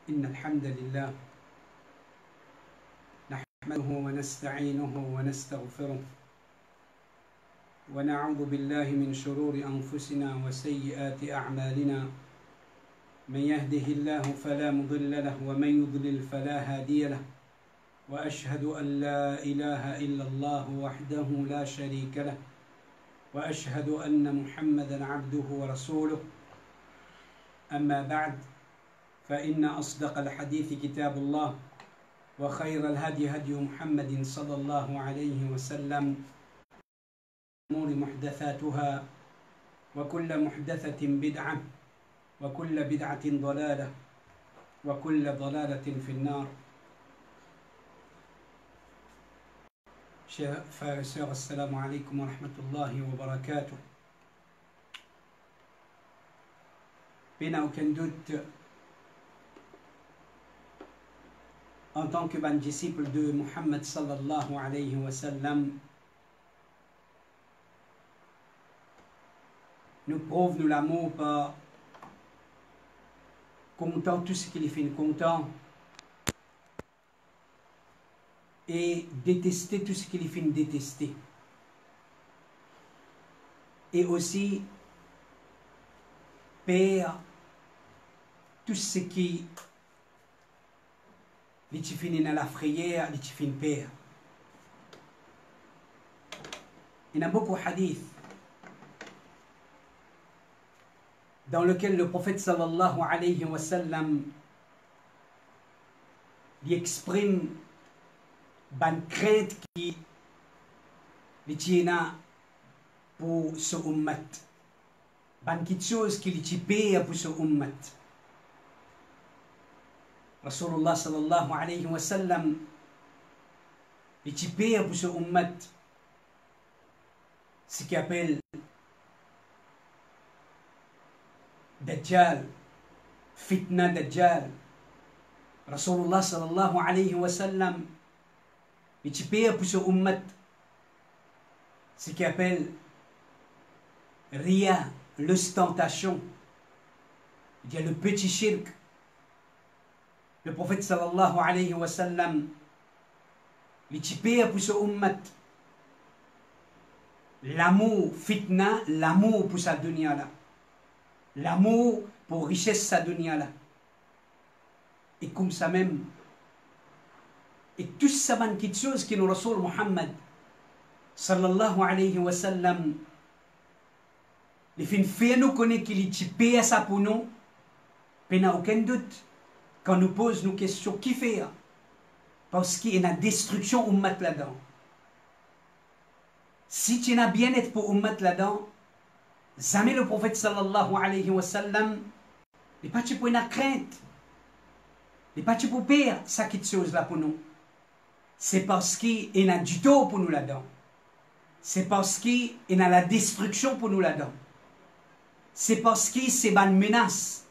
إن الحمد لله نحمده ونستعينه ونستغفره ونعوذ بالله من شرور أنفسنا وسيئات أعمالنا من يهده الله فلا مضل له ومن يضلل فلا هادي له وأشهد أن لا إله إلا الله وحده لا شريك له وأشهد أن محمدا عبده ورسوله أما بعد فإن أصدق الحديث كتاب الله وخير الهدي هدي محمد صلى الله عليه وسلم أمور محدثاتها وكل محدثة بدعة وكل بدعة ضلالة وكل ضلالة في النار. Chers frères et sœurs, assalamu alaikum wa rahmatullahi wa barakatuh. Il n'y a aucun doute, en tant que bon disciple de Muhammad sallallahu alayhi wa sallam, nous prouve nous l'amour par content tout ce qui les fait content et détester tout ce qui les fait détester. Et aussi perdre tout ce qui les finit dans la frayère, les finit perdre. Il y a beaucoup de hadiths dans lequel le prophète sallallahu alayhi wa sallam lui exprime une crainte qui les tient pour ce ummat, une petite chose qui les perd pour ce ummat. Rasulullah sallallahu alayhi wa sallam les perd pour ce ummat ce qu'il appelle Dajjal, fitna Dajjal. Rasulullah sallallahu alayhi wa sallam il perd pour ce ummat ce qu'il appelle Ria, l'ostentation, il y a le petit shirk. Le prophète sallallahu alayhi wa sallam il perd pour ce ummat l'amour fitna, l'amour pour sa dunya là, l'amour pour richesse sa dunya là, et comme ça même et tout ça ban quelque chose que le Rasoul Muhammad sallallahu alayhi wa sallam les fins fait nous connaître qu'il paye ça pour nous, il n'y a aucun doute quand nous pose nos questions qui fait parce qu'il y a une destruction ummat là-dedans. Si tu n'as bien-être pour ummat là-dedans, jamais le prophète sallallahu alayhi wa sallam n'est pas pour une crainte, n'est pas pour perdre ça quelque chose là pour nous. C'est parce qu'il y a du tort pour nous là-dedans. C'est parce qu'il y a la destruction pour nous là-dedans. C'est parce que c'est une menace.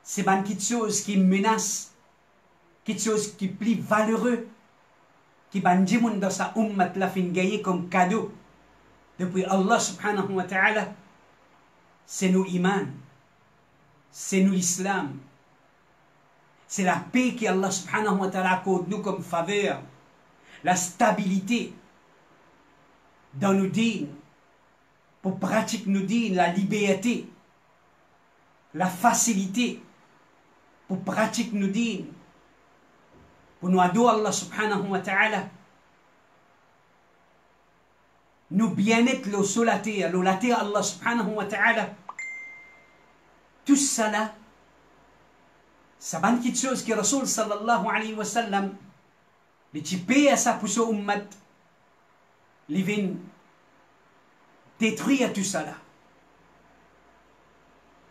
C'est quelque chose qui menace, quelque chose qui est plus valeureux, qui est dans sa ummat la fin gagné comme cadeau depuis Allah subhanahu wa ta'ala. C'est nous iman, c'est nous l'islam. C'est la paix qu'Allah subhanahu wa ta'ala accorde nous comme faveur, la stabilité dans nos dînes, pour pratiquer nos dînes, la liberté, la facilité pour pratiquer nos dînes, pour nous adorer Allah subhanahu wa ta'ala, nous bien-être le solaté, Allah subhanahu wa ta'ala, tout ça là, ça va quelque chose que Rasul sallallahu alayhi wa sallam les typés à sa pousse ummat les vins détruire tout ça là.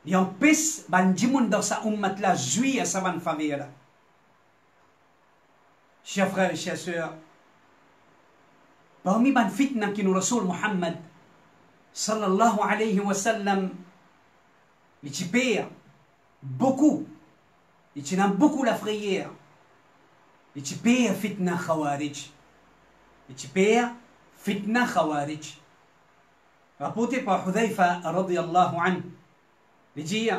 Il empêche ban dimoun dans sa ummat là jouir à sa ban faveur là. Chers frères et chers sœurs, parmi ban fitna qui nous Rasul Muhammad sallallahu alayhi wa sallam les typés beaucoup. Il tient beaucoup la frayère. Il tient fitna khawarij. Il tient fitna khawarij. Rapporté par Hudhayfa radiyallahu anhu. Il dit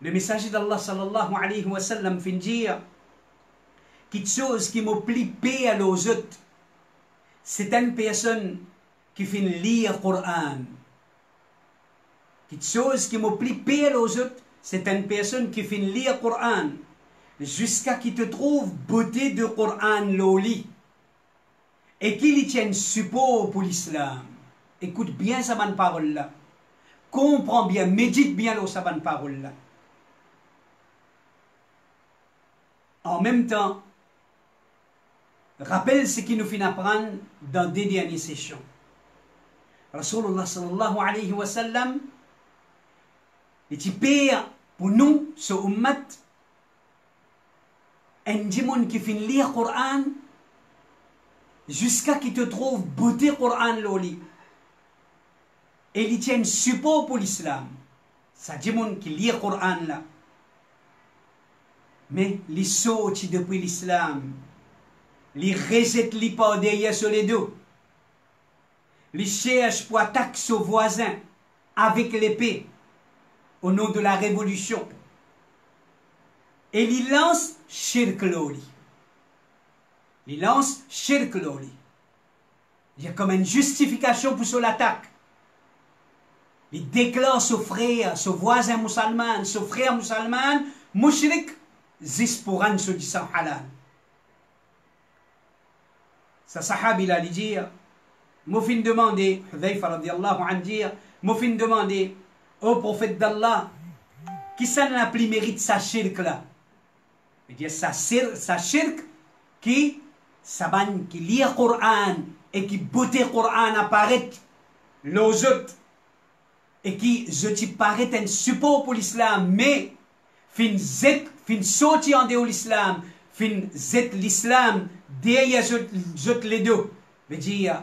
Le messager d'Allah sallallahu alayhi wa sallam fin dire quelque chose qui me plie paix à l'autre, c'est une personne qui fin lire le Coran. Quelque chose qui me plie paix à l'autre, c'est une personne qui fin lire le Coran jusqu'à qui te trouve beauté de Coran loli et qui lui tienne support pour l'islam. Écoute bien sa bonne parole là. Comprends bien, médite bien sa bonne parole là. En même temps, rappelle ce qui nous fait apprendre dans des dernières sessions. Rasulullah sallallahu alayhi wa sallam est pire pour nous, ce ummat, un dimon qui finit lire le Coran jusqu'à qu'il te trouve beauté Coran loli. Et il tient support pour l'islam. Ça dimon qui lit le Coran là. Mais les sortis depuis l'islam, les rejettent les pas derrière sur les dos. Les cherchent pour attaquer son voisin avec l'épée au nom de la révolution. Et ils lancent shirk loli. Ils lancent shirk loli. Il y a comme une justification pour son attaque. Ils déclarent son frère, son voisin musulman, son frère musulman, mushrik, zispuran se disant halal. Sa sahabi là, il dit, moi fin demander, Hudhayfa radiallahu anhu dire, moi fin demander au prophète d'Allah, qui ça n'a plus mérite sa shirk là? Il dit, sa shirk qui lit le Coran et qui beauté le Coran apparaît l'autre et qui je te paraît un support pour l'islam, mais fin sorti en dehors de l'islam, fin zet l'islam derrière les deux. Veut dire,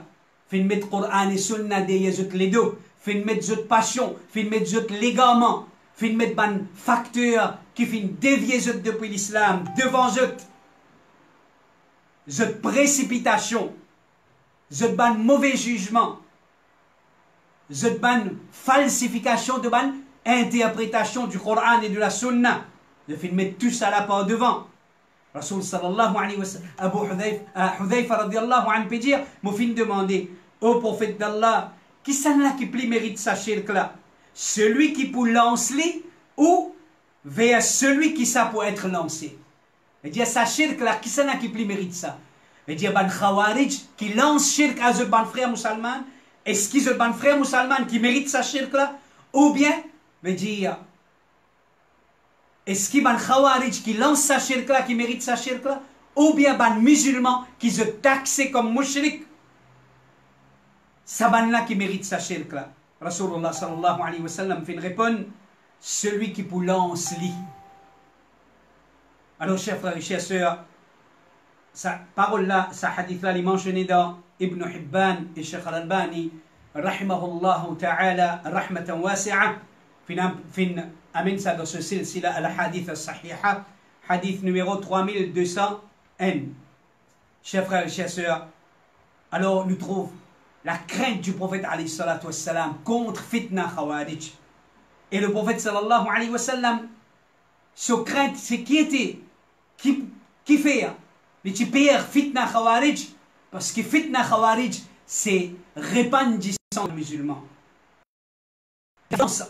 fin mettre Coran et Sunna derrière les deux, fin mettre passion, fin mettre légalement, fin mettre ban facteur qui fin dévier depuis l'islam devant précipitation, ban mauvais jugement, ban falsification de ban interprétation du Coran et de la Sunna. Je fin mettre tout ça là par devant. Rasul sallallahu alayhi wa sallam, Abu Hudhayfa radiallahu anhu peut dire, moi fin demander au prophète d'Allah, qui ça là qui plus mérite sa shirk là? Celui qui peut lancer ou vers celui qui ça peut être lancé? Il dit sa shirk là, qui ça là qui plus mérite ça? Il dit ban khawarij qui lance shirk à ce ban frère musulman, est-ce qu'il ce ban frère musulman qui mérite sa shirk là? Ou bien, il dit est-ce qu'il y a un khawarij qui lance sa shirk là, qui mérite sa shirk là? Ou bien un musulman qui se taxe comme mushrik? C'est ban là qui mérite sa shirk là. Rasulullah sallallahu alayhi wa sallam fait répondre, celui qui pour lance lit. Alors chers frères et chers sœurs, sa parole là, sa hadith là, il est mentionné dans Ibn Hibban et Sheikh al-Albani, rahimahullah ta'ala, rahmatan wasi'a, fin amène ça dans ce silsila al-hadith al-sahiha, hadith numéro 3200N. Chers frères et chers sœurs, alors nous trouvons la crainte du prophète alayhi salatu wassalam contre fitna khawarij. Et le prophète sallallahu alayhi wa sallam, ce crainte, c'est qui était, qui fait, mais tu perds fitna khawarij, parce que fitna khawarij, c'est répandre du sang de musulmans.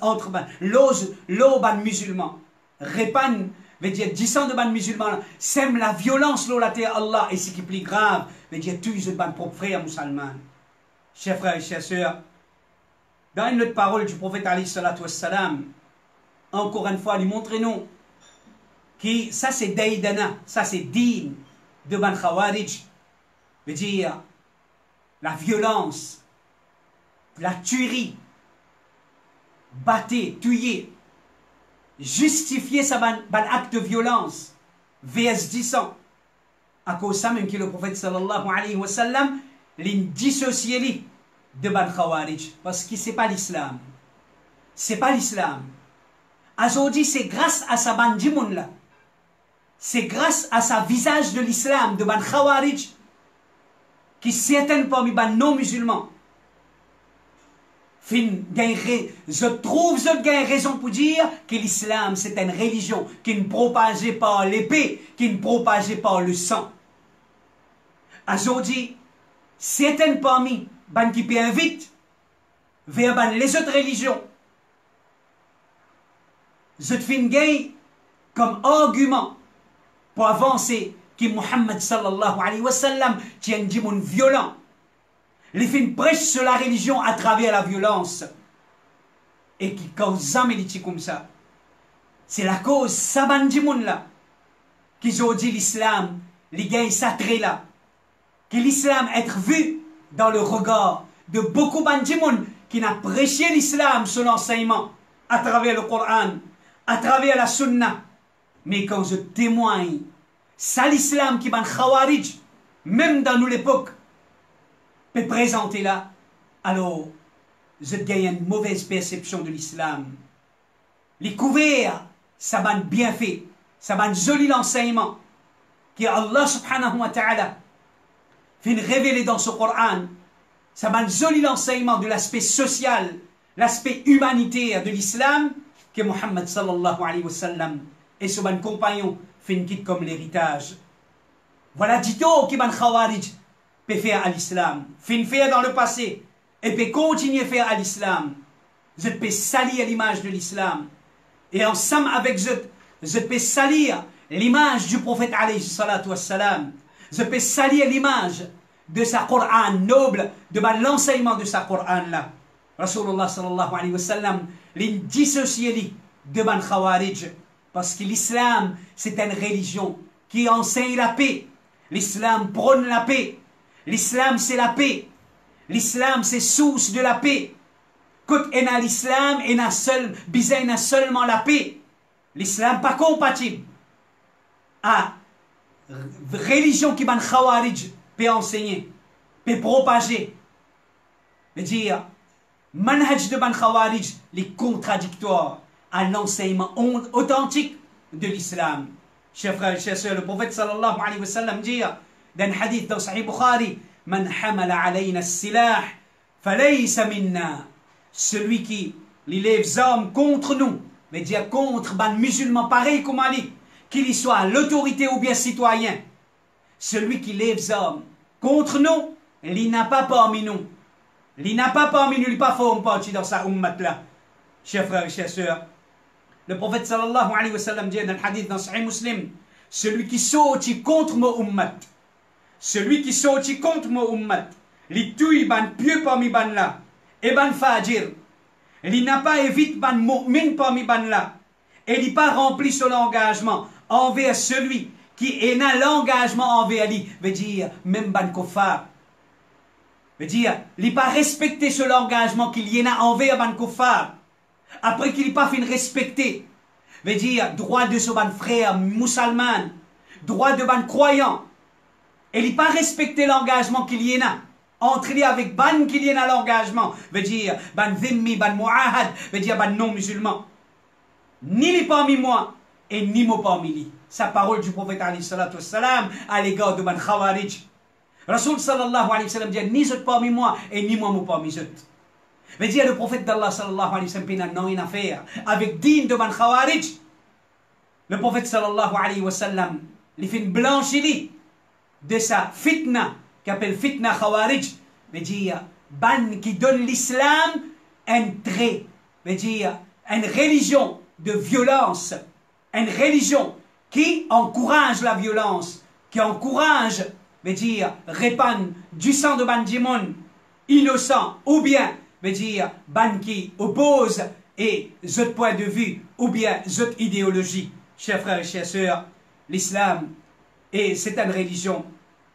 Entre l'eau ban musulman, répandre, veut dire 10 ans de ban musulman, sème la violence l'eau la terre Allah, et ce qui est plus grave, veut dire tous les ban propres frères musulmans. Chers frères et chers sœurs, dans une autre parole du prophète alayhi salatu wassalam, encore une fois, lui montrez-nous que ça c'est daïdana, ça c'est din de ban khawarij, veut dire la violence, la tuerie, battre, tuer, justifier sa ban acte de violence, VS 10 ans, à cause de ça même que le prophète sallallahu alayhi wa sallam dissocié de ban khawarij, parce que c'est pas l'islam. C'est pas l'islam. Aujourd'hui, c'est grâce à sa ban dimoun là. C'est grâce à sa visage de l'islam, de ban khawarij, qui certaines parmi ban non musulmans Je trouve une raison pour dire que l'islam c'est une religion qui ne propageait pas l'épée, qui ne propageait pas le sang. Aujourd'hui, certains parmi ban qui peut inviter vers ban les autres religions, je te fais gain comme argument pour avancer que Muhammad sallallahu alayhi wa sallam tient un monde violent. Les films prêchent sur la religion à travers la violence. Et qui cause jamais des comme ça. C'est la cause, ça monde là, qu'ils ont dit l'islam, les gars, ça trait là. Que l'islam être vu dans le regard de beaucoup de monde qui n'a prêché l'islam, son enseignement, à travers le Coran, à travers la Sunna. Mais quand je témoigne, ça l'islam qui ban khawarij, même dans notre époque, peut présenter là, alors je gagne une mauvaise perception de l'islam. Les couverts, ça va bien fait, ça va joli l'enseignement que Allah subhanahu wa ta'ala fait révéler dans ce Coran. Ça va joli l'enseignement de l'aspect social, l'aspect humanitaire de l'islam que Muhammad sallallahu alayhi wa sallam et son compagnon fait quitte comme l'héritage. Voilà dito qui ban khawarij peut faire à l'islam, fait faire dans le passé et peut continuer à faire à l'islam. Je peux salir l'image de l'islam. Et ensemble avec je peux salir l'image du prophète alayhi salatu wassalam. Je peux salir l'image de sa Coran noble, de l'enseignement de sa Coran là. Rasulullah sallallahu alayhi wa sallam, l'indissocié de ban khawarij. Parce que l'islam, c'est une religion qui enseigne la paix. L'islam prône la paix. L'islam, c'est la paix. L'islam, c'est source de la paix. Quand on a l'islam, on a seulement la paix. L'islam pas compatible à religion qui ban khawarij peut enseigner, peut propager. Veut dire, manhaj de ban khawarij, les contradictoires à l'enseignement authentique de l'islam. Chers frères et chers sœurs, le prophète sallallahu alayhi wa sallam dit dans un hadith dans Sahih Bukhari, Man hamala alayna as-silah falaysa minna. Celui qui lève les armes contre nous, mais dire contre les musulmans pareil comme Ali, qu'il y soit l'autorité ou bien citoyen, celui qui lève les armes contre nous, il n'a pas parmi nous. Il n'a pas parmi nous, il n'a pas fait partie dans sa ummat là. Chers frères et chers sœurs, le prophète sallallahu alayhi wa sallam dit dans le hadith dans Sahih Muslim, celui qui sortit contre mon ummat, celui qui sortit contre mon ummat, li tue ban pieux parmi ban là, et ban fajir, il n'a pas évité ban mu'min parmi ban là, et il n'a pas rempli son engagement envers celui qui a l'engagement envers lui, veut dire même ban kofar, veut dire il n'a pas respecté son engagement qu'il y a envers ban kofar. Après qu'il n'ait pas fait respecter, veut dire droit de ce ban frère musulman, droit de ban croyant, et il n'a pas respecté l'engagement qu'il y a entre lui avec ban qu'il y a l'engagement, veut dire ban zimmi, ban mu'ahad, veut dire ban non musulman. Ni les parmi moi et ni moi parmi lui. Sa parole du prophète alayhi salatu wassalam à l'égard de ban khawarij. Rasul sallallahu alayhi wa sallam dit ni eux parmi moi et ni moi parmi eux. Veut dire le prophète d'Allah sallallahu alayhi wa sallam n'a une affaire avec digne de ban khawarij. Le prophète sallallahu alayhi wa sallam les fait blanchir de sa fitna qu'appelle fitna khawarij. Veut dire ban qui donne l'islam un trait. Veut dire une religion de violence. Une religion qui encourage la violence, qui encourage, veut dire répandre du sang de ban dimon innocent ou bien veut dire ban qui oppose et votre point de vue ou bien votre idéologie. Chers frères et chères sœurs, l'islam, et c'est une religion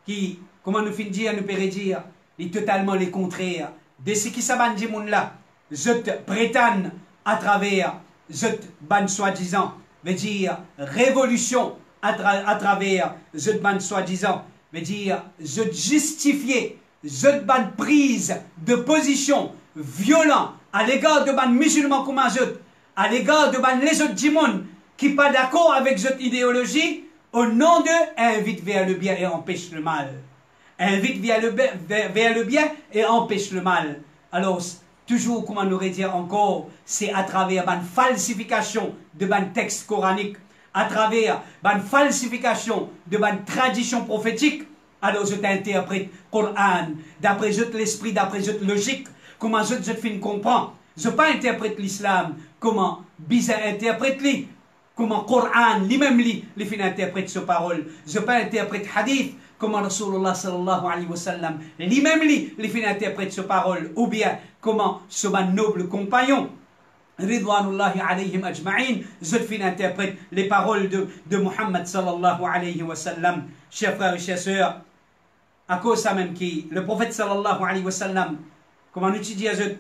qui, comment nous finit dire, nous peut dire, est totalement le contraire de ce qui s'aban dit moun là, je prétends à travers, je ban soi-disant, veut dire révolution à travers, je ban soi-disant, veut dire je justifier, je ban prise de position violent à l'égard de ban musulmans comme à l'égard de ban les autres dimon qui pas d'accord avec cette idéologie, au nom d'eux, invite vers le bien et empêche le mal. Invite vers le bien et empêche le mal. Alors, toujours, comme on aurait dit encore, c'est à travers une falsification de ban texte coranique, à travers une falsification de ban tradition prophétique. Alors je t'interprète Coran, d'après l'esprit, d'après logique, comment je fin comprends. Je pas interprète l'islam, comment bizarre interprète lui, comment Coran, lui-même lui fin interprète ce parole. Je pas interprète hadith, comment Rasulullah sallallahu alayhi wa sallam, lui-même lui fin interprète ce parole, ou bien comment ce noble compagnon, Ridwanullahi alayhim ajma'in, je fin interprète les paroles de Muhammad sallallahu alayhi wa sallam. Chers frères et chers sœurs, à cause de ça même qui, le prophète sallallahu alayhi wa sallam, comment on utilise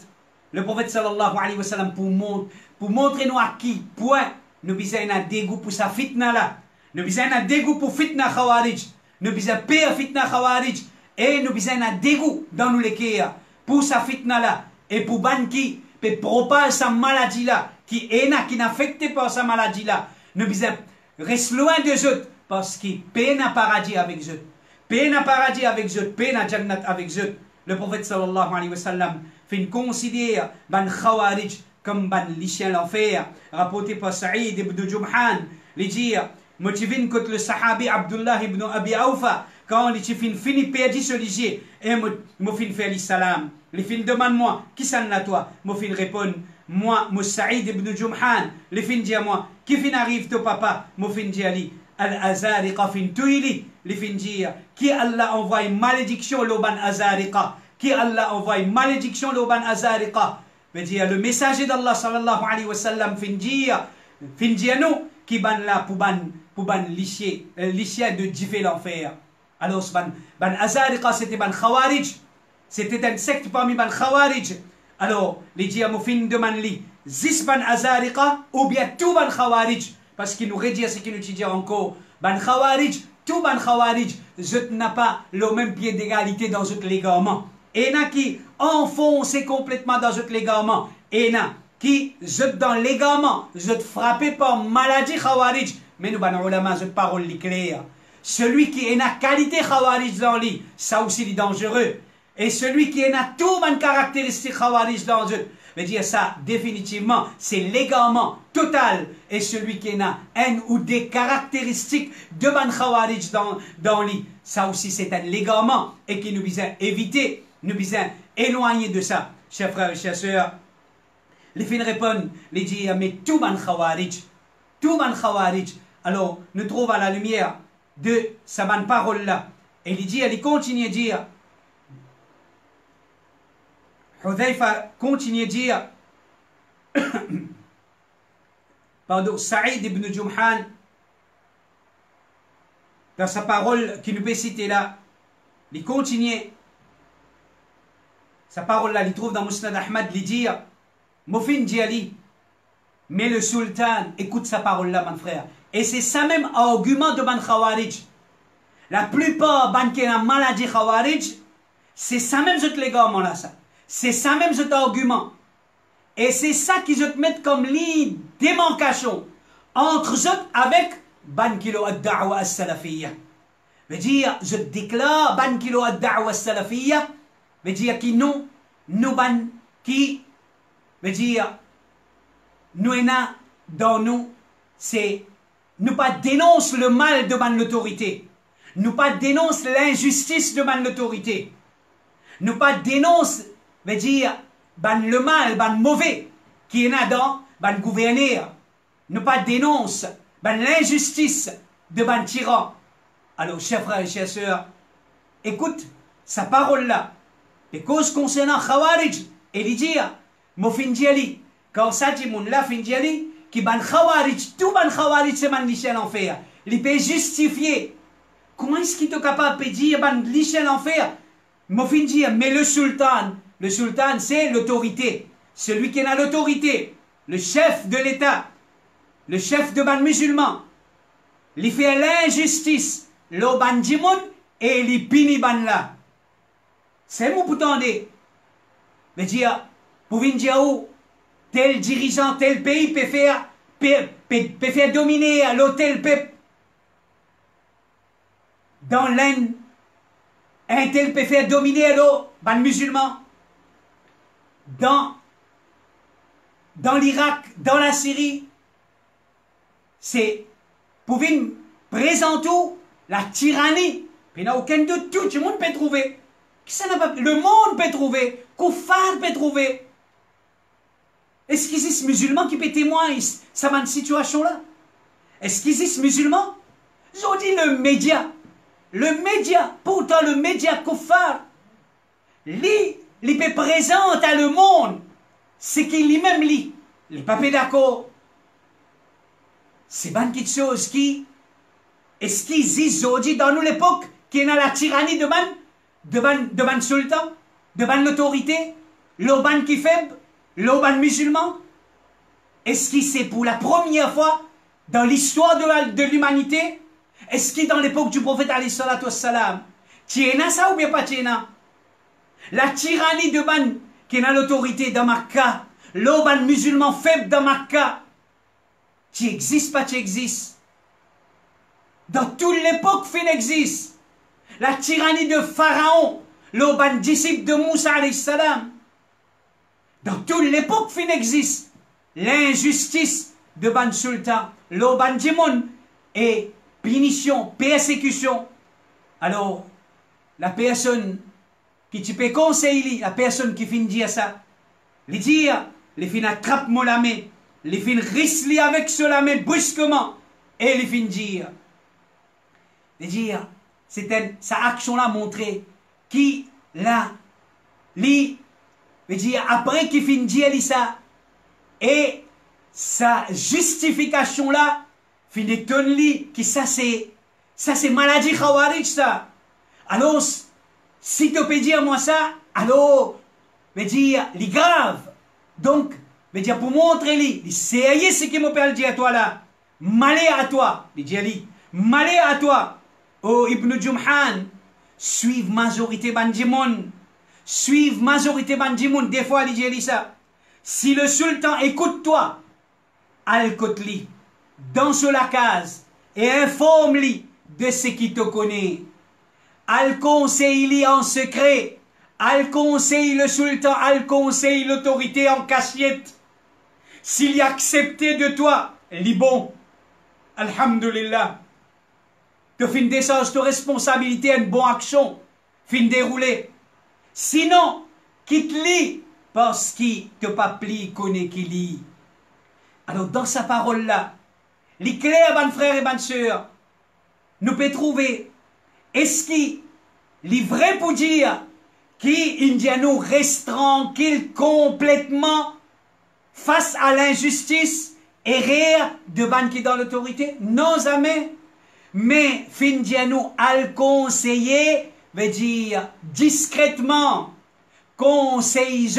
le prophète sallallahu alayhi wa sallam pour montrer nous à qui point nous bisons un dégoût pour sa fitna là, nous bisons un dégoût pour fitna khawarij, nous bisons pire fitna khawarij, et nous bisons un dégoût dans nous les kia pour sa fitna là, et pour ban qui peut propager sa maladie là, qui n'affecté par sa maladie là, nous bisons rester loin de eux, parce qu'il peine à paradis avec eux. Peine à paradis avec eux, peine à Jannat avec eux. Le prophète sallallahu alayhi wa sallam fait considérer ban khawarij comme ban lichien l'enfer, rapporté par Saïd ibn Jumhan, les dire, motivé contre le sahabi Abdullah ibn Abi Awfa, quand les fini perdu ce ligier, et me fin faire les salam. Les fin demande-moi, qui s'en a toi? Me fin répond, moi, Saïd ibn Jumhan, les fin dit à moi, qui fin arrive ton papa? Me fin dit à lui, Al-Azariqa fin tuili, les fin dire, qui Allah envoie une malédiction l'oban Azariqa, qui Allah envoie une malédiction l'oban Azariqa. Veut dire, le messager d'Allah sallallahu alayhi wa sallam fin dire nous, qui ban là pour ban lichier de differ l'enfer. Alors, ban Azariqa, c'était ban Khawarij, c'était un secte parmi ban Khawarij. Alors, les diamofines demandent li, zis ban Azariqa ou bien tout ban Khawarij, parce qu'il nous redit ce qu'il nous dit encore, ban Khawarij, tout ban Khawarij, je n'ai pas le même pied d'égalité dans ce légalement. Et na qui enfoncé complètement dans ce légalement. Et na qui jette dans légalement, jette frappé par maladie Khawarij. Mais nous, ban ulama, jette parole claire. Celui qui est na qualité Khawarij dans lui, ça aussi est dangereux. Et celui qui est na tout ban caractéristique Khawarij dans eux, veut dire ça définitivement, c'est légalement total. Et celui qui a un ou des caractéristiques de ban Khawarij dans lui, ça aussi c'est un légalement et qui nous vient éviter, nous vient éloigner de ça. Chers frères et chers sœurs, les fins répondent, les dit, mais tout ban Khawarij, alors nous trouvons à la lumière de sa ban parole là. Et il dit, elle continue à dire, Hudhayfa continue à dire, pardon, Saïd ibn Jumhan, dans sa parole qui nous peut citer là, il continue, sa parole là, il trouve dans Musnad Ahmad, il dit, Mofin Djali, mais le sultan, écoute sa parole là, mon frère, et c'est ça même argument de ban Khawarij. La plupart ban qui ont maladie Khawarij, c'est ça même ce légalement là, ça. C'est ça même cet argument. Et c'est ça qu'ils te mettent comme ligne démarcation entre eux avec ban kilo ad-da'wa as-salafiyya. Veut dire, je déclare ban kilo ad-da'wa as-salafiyya. Veut dire qui nous ban qui veut dire nous dans nous c'est nous pas dénonce le mal de ban l'autorité. Nous pas dénonce l'injustice de ban l'autorité. Nous pas dénonce veut dire, ban le mal, ban mauvais, qui est là dans, ban gouverneur, ne pas dénonce, ban l'injustice de ban tyran. Alors, chers frères et chères sœurs, écoute sa parole là, les causes concernant Khawarij, et lui dire, Mofin Djali, quand ça dit mon la fin Djali, qui ban Khawarij, tout ban Khawarij, c'est ban lichel enfer. Il peut justifier. Comment est-ce qu'il est capable de dire ban lichel enfer? Mofin dire, mais le sultan, c'est l'autorité. Celui qui a l'autorité, le chef de l'État, le chef de ban musulman, il fait l'injustice, le ban djimoun et il pini ban là. C'est mon bouton de. Mais dire, pour venir dire où tel dirigeant, tel pays peut faire dominer l'hôtel peuple dans l'Inde. Un tel peut faire dominer le ban musulman. dans l'Irak, dans la Syrie, c'est pour présenter la tyrannie. Il n'y a aucun doute, tout le monde peut trouver. Le monde peut trouver, Koufar peut trouver. Est-ce qu'il existe musulmans qui peut témoigner de cette situation-là? Est-ce qu'il existe musulmans? Ils ont dit le média, pourtant le média Koufar, il peut présenter à le monde ce qu'il lui-même lit. Il n'est pas d'accord. C'est pas une petite chose qui, est-ce qu'ils disent aujourd'hui dans l'époque qu'il y a la tyrannie devant le sultan, devant l'autorité, l'auban qui est faible, l'auban musulman? Est-ce que c'est pour la première fois dans l'histoire de l'humanité? Est-ce que dans l'époque du prophète alayhi salatu wassalam, tiena ça ou bien pas tiena? La tyrannie de ban qui est l'autorité dans Makkah, l'auban musulman faible dans Makkah, tu existe pas, tu existe. Dans toute l'époque, fin existe. La tyrannie de Pharaon, l'auban disciple de Moussa alayhi salam. Dans toute l'époque, fin existe. L'injustice de ban sultan, l'auban dimon et punition, persécution. Alors, la personne qui tu peux conseiller, la personne qui finit dire ça, les dire, les fin attrape mon la main, les fin risli avec cela main brusquement, et les fin dire, sa action-là montré qui là, après qu'il fin dire ça, et sa justification-là, fin étonne qui ça c'est maladie khawarij ça. Alors, si tu peux dire moi ça, alors, veut dire, les grave. Donc, veut dire, pour montrer lui, c'est ce qui me dire à toi là. Malé à toi, il dit Ali, malé à toi. Oh, Ibn Jumhan, suive majorité bandimon. Suive majorité bandimon. Des fois, il dit ça. Si le sultan écoute toi, al-Kotli, dans la case, et informe-lui de ce qu'il te connaît. Al conseille en secret, al conseille le sultan, al conseille l'autorité en cachette. S'il y a accepté de toi, il bon, alhamdulillah, tu fin décharge de responsabilité, une bonne action, fin dérouler. Sinon, quitte-lui, parce qu'il te pas pli, connaît qui lit. Alors, dans sa parole-là, les clairs, bonnes frères et bonnes sœurs, nous pouvons trouver, est-ce qu'il est vrai pour dire qu'Indiano reste tranquille complètement face à l'injustice et rire de ban qui dans l'autorité? Non, jamais. Mais Findiano a le conseiller, veut dire discrètement, conseille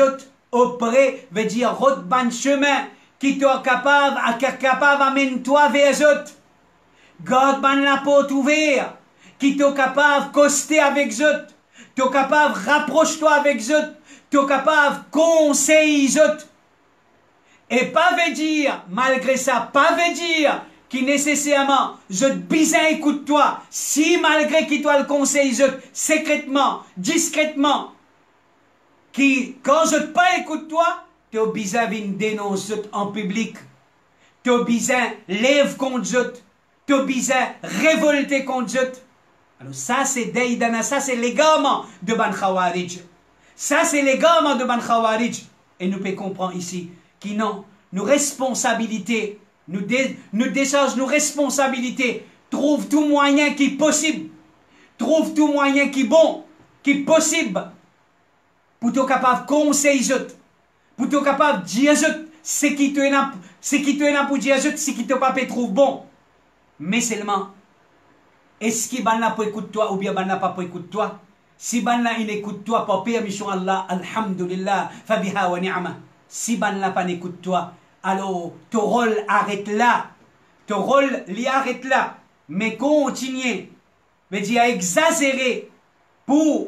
auprès, veut dire route ban chemin, qui t'est capable d'amener toi vers eux. Garde ban la porte ouverte, qui t'est capable de coster avec eux, t'es capable de rapprocher-toi avec eux, t'es capable de conseiller eux. Et pas veut dire, malgré ça, pas veut dire qui nécessairement, je bizarre écoute-toi, si malgré qui toi le conseille secrètement, discrètement, qui, quand je pas écoute-toi, tu es bizarre une dénonce en public, tu es bizarre lève contre eux, tu es bizarre révolté contre eux. Alors ça c'est Daïdana, ça c'est l'égarement de Ban Khawarij. Ça c'est l'égarement de Ban Khawarij. Et nous pouvons comprendre ici qui non, nos responsabilités, nous décharge nos responsabilités, trouve tout moyen qui est possible, trouve tout moyen qui est bon, qui est possible, pour être capable de conseiller, pour être capable de dire ce qui te est pour dire ce qui te pas trouve bon. Mais seulement, est-ce qu'il ban la pour écouter toi ou bien ban la pas pour écouter toi? Si ban la il écoute toi par permission Allah, alhamdulillah, fabiha wa ni'ma. Si ban la pas n'écoute toi, alors ton rôle arrête là. Ton rôle l'y arrête là. Mais continuez, veut dire exagérer pour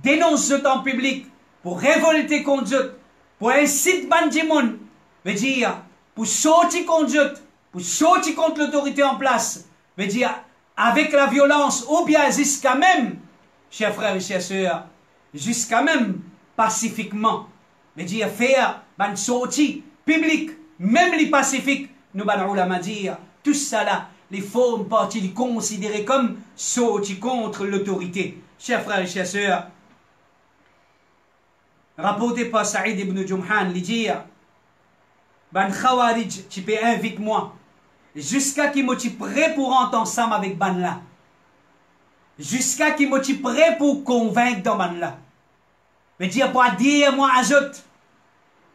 dénoncer en public, pour révolter contre eux, pour inciter bandimon, veut dire pour sortir contre eux, pour sortir contre l'autorité en place, veut dire avec la violence ou bien jusqu'à même, chers frères et chères sœurs, jusqu'à même pacifiquement, veut dire faire ban sortie publique, même les pacifiques, nous ban ulama dire, tout ça là, les formes parties considérées comme sortie contre l'autorité. Chers frères et chers sœurs, rapporté par Saïd ibn Jumhan, il dit, ban Khawarij, tu peux invite-moi, jusqu'à qu'il me prêt pour entendre ensemble avec ban là. Jusqu'à qu'il me prêt pour convaincre dans ban là. Mais dire pour dire moi ajoute.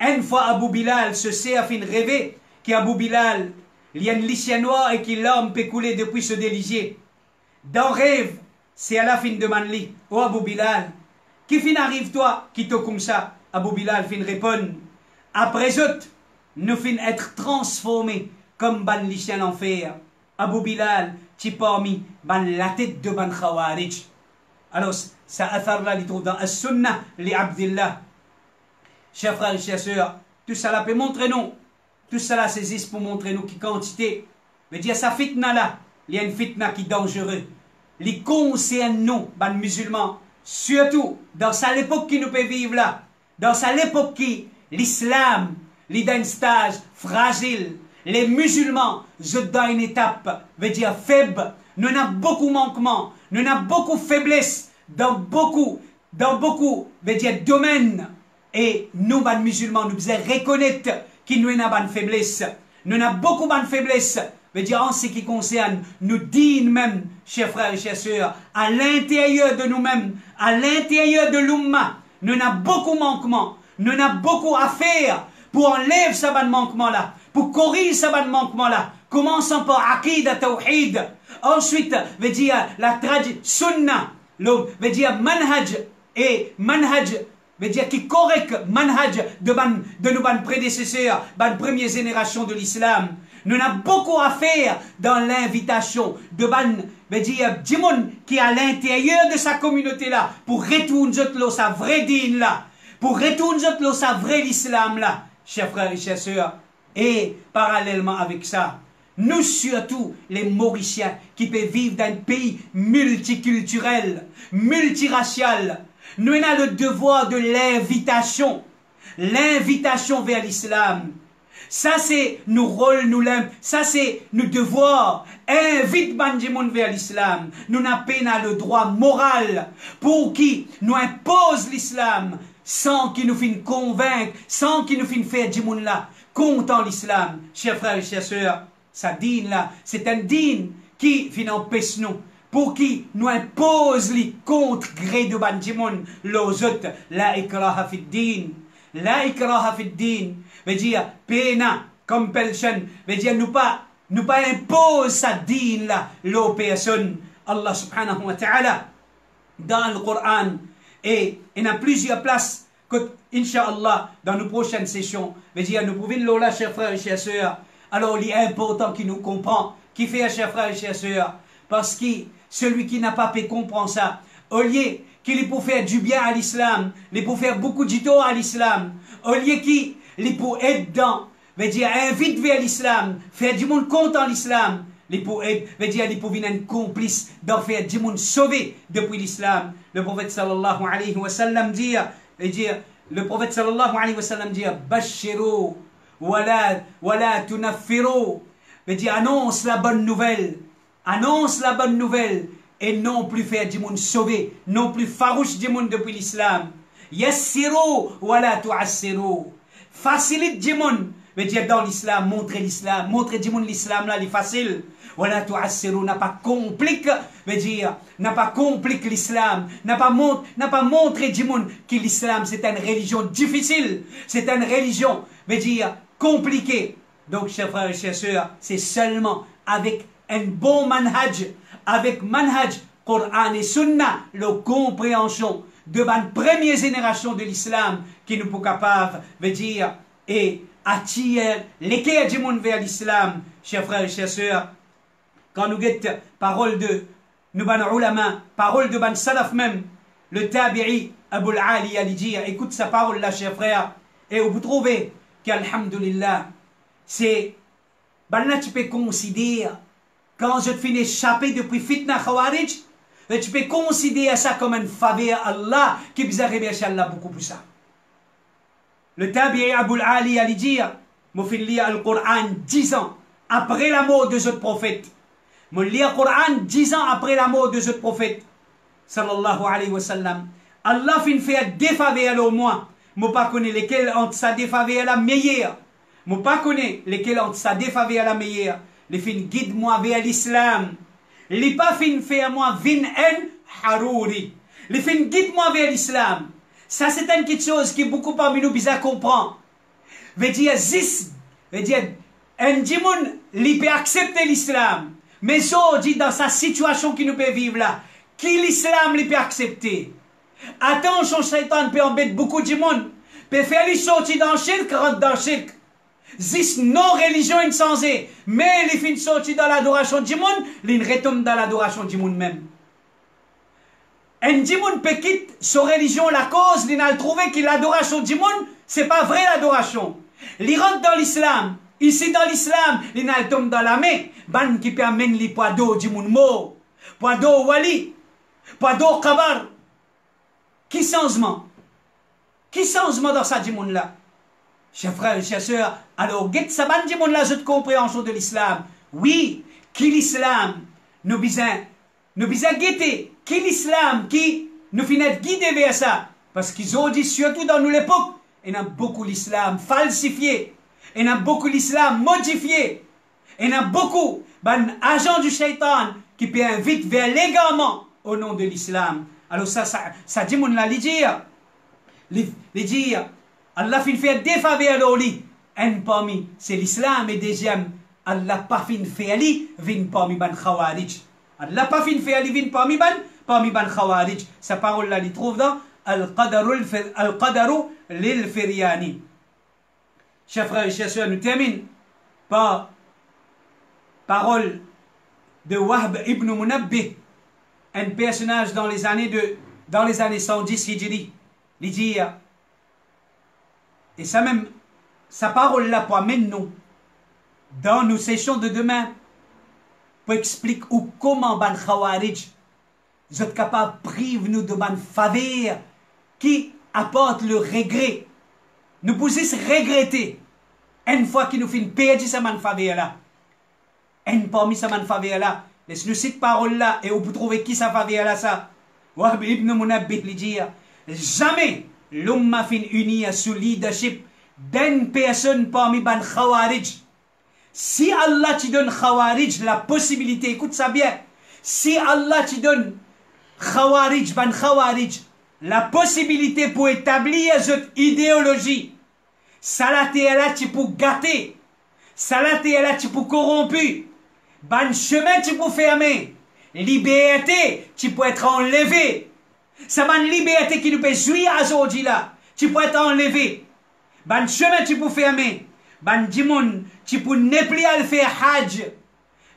Une fois Abu Bilal se sait à fin de rêver qu'Abu Bilal, il y a une lycée noire et qu'il l'homme peut couler depuis ce déligier. Dans rêve, c'est à la fin de manli. Oh Abu Bilal, qui fin arrive toi, qui te comme ça? Abu Bilal fin répond. Après autres, nous fin être transformés comme ban lycée en enfer. Abu Bilal, tu parmi ban la tête de ban Khawarij. Alors, ça athar là, il trouve dans As-Sunnah, li Abdillah. Chers frères et chers sœurs, tout ça là peut montrer nous. Tout ça là saisisse pour montrer nous qui quantité. Mais dire ça fitna là, il y a une fitna qui est dangereuse. Les concerne nous, ban musulmans, surtout dans cette époque qui nous peut vivre là. Dans cette époque qui, l'islam, les d'un stage fragile. Les musulmans, je dans une étape, veut dire faible. Nous avons beaucoup de manquements, nous avons beaucoup de faiblesses dans beaucoup, veut dire domaines. Et nous, les musulmans, nous devons reconnaître qu'il nous avons une faiblesse. Nous avons beaucoup de faiblesses, veut dire en ce qui concerne nous dînes même, chers frères et chers sœurs, à l'intérieur de nous-mêmes, à l'intérieur de l'umma. Nous avons beaucoup de manquements, nous avons beaucoup à faire pour enlever ce manquement-là, pour corriger ce manquement-là. Commençons par Aqida Tawhid. Ensuite, veut dire la tradition, Sunnah, veut dire manhaj, et manhaj, veut dire qui correct manhaj de nos prédécesseurs, ban première génération de l'islam. Nous avons beaucoup à faire dans l'invitation de ban, veut dire Djimoun qui est à l'intérieur de sa communauté là, pour retourner sa vraie dîne là, pour retourner sa vraie l'islam là, chers frères et chers sœurs. Et parallèlement avec ça, nous surtout les Mauriciens qui peuvent vivre dans un pays multiculturel, multiracial, nous avons le devoir de l'invitation vers l'islam. Ça c'est nos rôles, ça c'est nos devoirs. Invite Banjimoun vers l'islam. Nous n'avons pas le droit moral pour qui nous impose l'islam sans qu'il nous fasse convaincre, sans qu'il nous fasse faire Djimoun là contre l'islam. Chers frères et chers sœurs, sa dîne là, c'est un dîne qui empêche nous, pour qui nous impose les contre gré de Banjimoun, l'ozot, la ikraha fid din. La ikraha fid din, veut dire pena, compulsion, veut dire nous pas impose sa dîne là, l'aux personnes. Allah subhanahu wa ta'ala, dans le Coran, et il y a plusieurs places que, Inch'Allah, dans nos prochaines sessions, veut dire nous pouvons l'ola, chers frères et chers sœurs. Alors, il est important qu'il nous comprend, qui fait, chers frères et chers sœurs, parce que celui qui n'a pas pu comprendre ça, au lieu qu'il est pour faire du bien à l'islam, il est pour faire beaucoup de tort à l'islam, au lieu qu'il est pour être dans, veut dire invite vers l'islam, faire du monde contre l'islam, il est pour être, veut dire il est pour venir un complice d'en faire du monde sauvé depuis l'islam. Le prophète sallallahu alayhi wa sallam dit, le prophète sallallahu alayhi wa sallam dit, Bashiru, wala tunaffiru, veut dire annonce la bonne nouvelle, et non plus faire du monde sauvé, non plus farouche du monde depuis l'islam. Yassiru wala tu'assiru. Facilite du monde, veut dire dans l'islam, montrer du monde l'islam là, il est facile. Wala tu'assiru, n'a pas compliqué, veut dire, n'a pas compliqué l'islam, n'a pas montré du monde que l'islam c'est une religion difficile, c'est une religion, veut dire, compliquée. Donc, chers frères et chers sœurs, c'est seulement avec un bon manhaj, avec manhaj, Coran et Sunnah, la compréhension de la première génération de l'islam qui nous peut capable, veut dire, et attirer l'équerre du monde vers l'islam, chers frères et chers sœurs. Quand nous guettons parole de nous ban ulama, parole de ban salaf même, le tabi'i Abu al-Ali a dit, écoute sa parole là, chers frères, et vous trouvez qu'alhamdulillah, c'est, ben là tu peux considérer, quand je te finis échapper depuis fitna khawarij, tu peux considérer ça comme une faveur à Allah qui vous a révélé Allah beaucoup plus ça. Le tabi'i Abul Ali allait dire, moi fais lire le Coran 10 ans après la mort de ce prophète. Moi lire le Coran 10 ans après la mort de ce prophète. Sallallahu alayhi wa sallam. Allah fin fait des faveurs au moins. Moi pas connais lesquels entre sa des faveurs la meilleure. Moi pas connais lesquels entre sa des faveurs la meilleure. Les fin guide moi vers l'islam. Les pas fin fait à moi vin en harouri. Les fin guide moi vers l'islam. Ça c'est une petite chose qui beaucoup parmi nous bizarre comprendre. Veut dire zis, veut dire un djimoun li peut accepter l'islam. Mais ça dit dans sa situation qui nous peut vivre là, qui l'islam li peut accepter. Attention, Shaitan peut embêter beaucoup de monde. Peut faire les sortir dans le shirk, rentre dans le shirk. Zis non religion insensée. Mais les fins sortir dans l'adoration du monde, ils retombent dans l'adoration du monde même. Un djimoun peut quitter sa religion, la cause, il a trouvé que l'adoration du monde, c'est pas vrai l'adoration. Il rentre dans l'islam. Ici dans l'islam, il a tombe dans la main. Ban qui peut amener les poids d'eau du monde mort. Poids d'eau wali. Poids d'eau kabar. Qui changement? Qui changement dans ça du monde là? Chers frères et chers sœurs, alors, get ça ban du monde là, cette compréhension de l'islam. Oui, qui l'islam? Nous besoin guetter. Qui l'islam qui nous finit guider vers ça? Parce qu'ils ont dit, surtout dans nous l'époque, il y a beaucoup l'islam falsifié. Il y a beaucoup l'islam modifié. Il y a beaucoup d'agents du shaitan qui peut inviter vers l'égarement au nom de l'islam. Alors ça dit, mon la dire, Allah fait des faveurs au lit. Un parmi, c'est l'islam et deuxième, Allah pas fait ali, vin parmi ban khawarij. Allah pas fait ali, vin parmi ban khawarij. Sa parole là, il trouve dans Al-Qadaru lil-Firyani. Chers frères et chers sœurs, nous terminons par parole de Wahb ibn Munabbih, un personnage dans les années 110 Hijri. Il dit, et ça même, sa parole là pour amener nous, dans nos sessions de demain, pour expliquer comment ban Khawarij, vous êtes capable de priver nous de ban faveur qui apporte le regret. Nous pouvons regretter une fois qu'il nous fait perdre sa man faveur là. une parmi sa man faveur là. Laisse-nous cette parole là et on peut trouver qui sa faveur là ça. Wahb ibn Munabbih lui dit, jamais l'umma fin unie sous leadership d'une personne parmi ban Khawarij. Si Allah te donne Khawarij la possibilité, écoute ça bien, si Allah te donne Khawarij, ban Khawarij, la possibilité pour établir cette idéologie, ça là t'es là tu peux gâter, ça là t'es là tu peux corrompu, ban chemin tu peux fermer, liberté tu peux être enlevé, ça ban liberté qui nous peut jouir à aujourd'hui là, tu peux être enlevé, ban chemin tu peux fermer, ban dimoun tu peux ne plus aller faire hajj,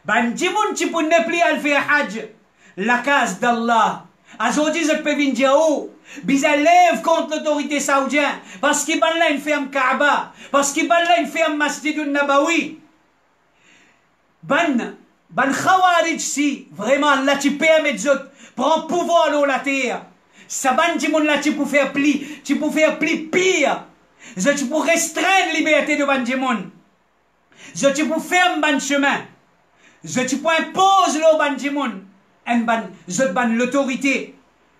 ban dimoun tu peux ne plus aller faire hajj, la case d'Allah. Aujourd'hui, je peux venir dire, oh, bizarre lève contre l'autorité saoudienne, parce qu'il ban là une ferme Kaaba, parce qu'il ban là une ferme Masjid al-Nabawi. Ban Khawarij si, vraiment, là tu permets de prendre pouvoir dans la terre. Ça ban dit mon là tu peux faire pli pire. Tu peux restreindre la liberté de ban dimon. Tu peux fermer ban chemin. Tu peux imposer le ban dimon. L'autorité.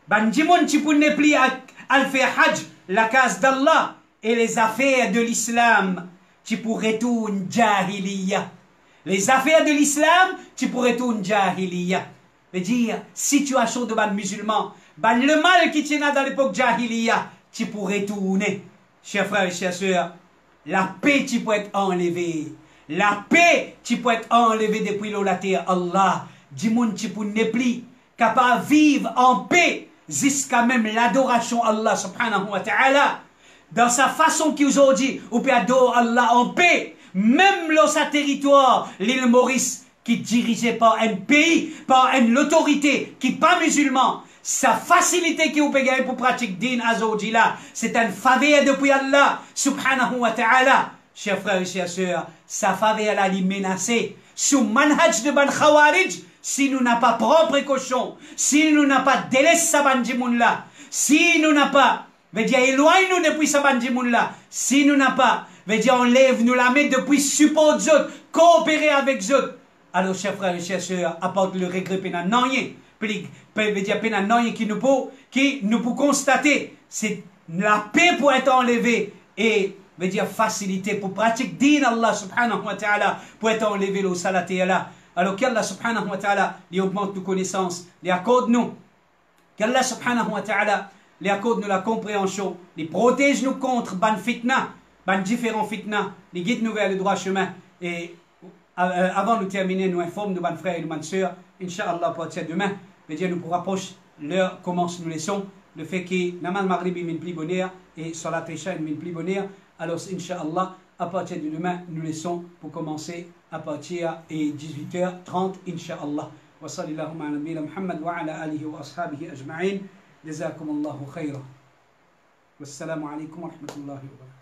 Ban dimon tu peux ne plus à faire hajj, la case d'Allah et les affaires de l'islam. Tu pourrais retourner jahiliya. Les affaires de l'islam, tu pourrais retourner jahiliya. veut dire situation de ban musulman, ban le mal qui tient dans l'époque jahiliya, tu pourrais tourner. Chers frères et chères sœurs, la paix tu peux être enlevée. La paix tu peux être enlevée depuis la terre. Allah, dis-moi tu peux ne plus capable de vivre en paix jusqu'à même l'adoration Allah subhanahu wa ta'ala. Dans sa façon qu'aujourd'hui, on peut adorer Allah en paix, même dans sa territoire, l'île Maurice, qui est dirigée par un pays, par une autorité qui n'est pas musulman, sa facilité qui vous peut gagner pour pratiquer din aujourd'hui là, c'est une faveur depuis Allah subhanahu wa ta'ala. Chers frères et chères sœurs, sa faveur là est menacée. Sous manhaj de ban Khawarij, si nous n'avons pas propre précaution, si nous n'avons pas délaissé sa ban djimoun là, si nous n'avons pas veut dire éloigne-nous depuis ce bandi monde là. Si nous n'avons pas, veut dire enlève nous la met depuis support autres, coopérer avec eux. Alors chers frères et chers sœurs, apporte le regret pénal non rien. Veut dire pénal non rien qui nous peut constater, c'est la paix pour être enlevée et veut dire facilité pour pratiquer din Allah subhanahu wa ta'ala pour être enlevé au salat et Allah. Alors qu'Allah subhanahu wa ta'ala lui augmente nos connaissances, lui accorde nous. Qu'Allah subhanahu wa ta'ala lui accorde nous la compréhension, lui protège nous contre ban fitna, ban différents fitna, lui guide nous vers le droit chemin. Et avant de terminer, nous informe nos ban frères et nos ban sœurs, Inch'Allah, pour partir demain, veut dire nous pour rapprocher l'heure commence nous laissons, le fait que Namal Maghrib est une plus bonheur et Salat Isha est une plus bonheur. Alors, Inch'Allah, à partir de demain, nous laissons pour commencer à partir de 18h30, Inch'Allah. Wa sallallahu ala nabiyina Muhammad wa ala alihi wa ashabihi ajma'in. Jazakum Allahu khayra. Wassalamu alaikum wa rahmatullahi wa barakatuh.